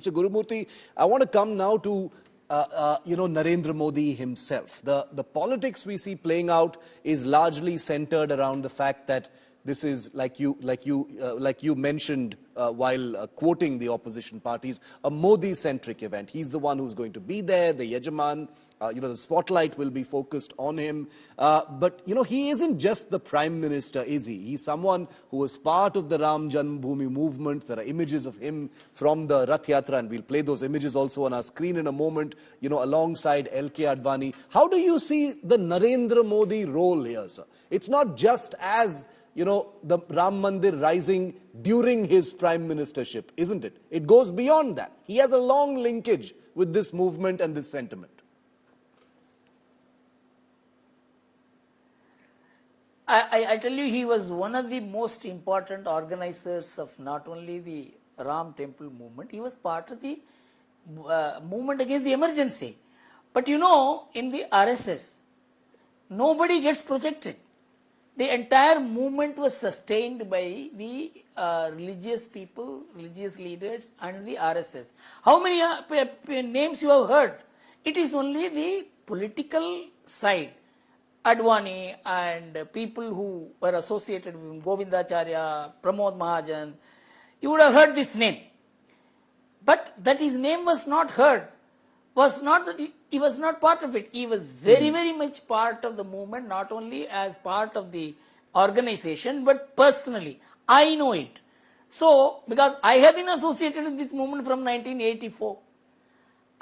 Mr. Gurumurthy, I want to come now to Narendra Modi himself. The politics we see playing out is largely centered around the fact that this is, like you mentioned while quoting the opposition parties, a Modi-centric event. He's the one who's going to be there, the Yajaman. The spotlight will be focused on him. But he isn't just the Prime Minister, is he? He's someone who was part of the Ram Janmabhoomi movement. There are images of him from the Rath Yatra, and we'll play those images also on our screen in a moment, alongside LK Advani. How do you see the Narendra Modi role here, sir? It's not just as the Ram Mandir rising during his prime ministership, isn't it? It goes beyond that. He has a long linkage with this movement and this sentiment. I tell you, he was one of the most important organizers of not only the Ram Temple movement, he was part of the movement against the emergency. But in the RSS, nobody gets projected. The entire movement was sustained by the religious people, religious leaders and the RSS. How many names you have heard? It is only the political side. Advani and people who were associated with him, Govindacharya, Pramod Mahajan, you would have heard this name. But that his name was not heard was not that he was not part of it. He was very, very much part of the movement, not only as part of the organization, but personally. I know it. So, because I have been associated with this movement from 1984.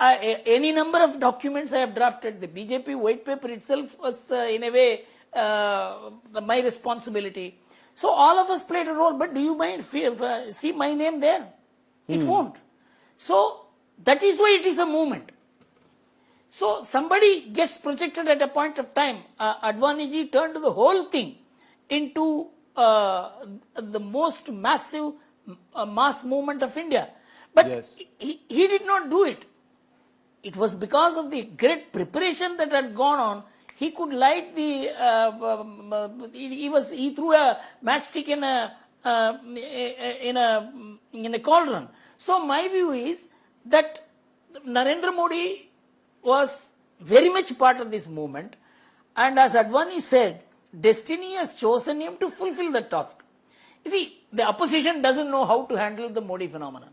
Any number of documents I have drafted. The BJP white paper itself was in a way my responsibility. So all of us played a role, but do you mind see my name there? It won't. So that is why it is a movement. So somebody gets projected at a point of time. Advani ji turned the whole thing into the most massive mass movement of India. But yes, he did not do it. It was because of the great preparation that had gone on. He could light the. He threw a matchstick in a cauldron. So my view is that Narendra Modi was very much part of this movement, and as Advani said, destiny has chosen him to fulfill the task. You see, the opposition doesn't know how to handle the Modi phenomenon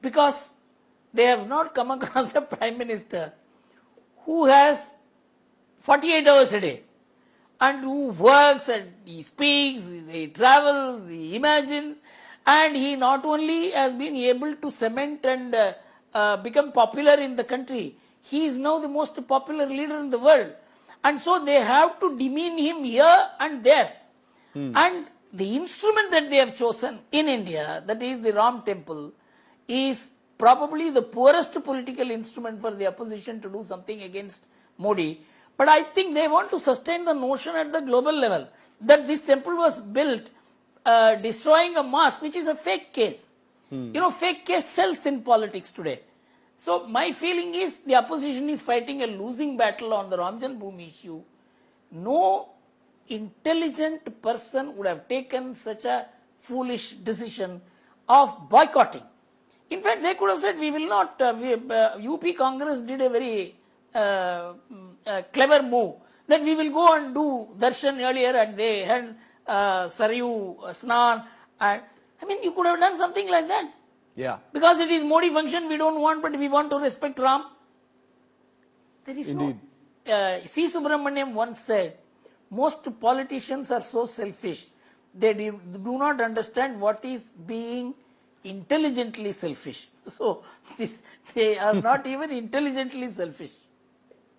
because they have not come across a prime minister who has 48 hours a day and who works and he speaks, he travels, he imagines, and he not only has been able to cement and become popular in the country, he is now the most popular leader in the world. And so they have to demean him here and there. And the instrument that they have chosen in India, that is the Ram Temple, is probably the poorest political instrument for the opposition to do something against Modi. But I think they want to sustain the notion at the global level that this temple was built destroying a mosque, which is a fake case. Fake case sells in politics today. So my feeling is the opposition is fighting a losing battle on the Ram Janmabhoomi issue. No intelligent person would have taken such a foolish decision of boycotting. In fact, they could have said, we will not, UP Congress did a very clever move, that we will go and do darshan earlier, and they had Saryu, Snan, and you could have done something like that. Yeah. Because it is Modi function, we don't want, but we want to respect Ram. There is Indeed. no. C. Subramaniam once said, most politicians are so selfish, they do not understand what is being intelligently selfish. So they are not even intelligently selfish.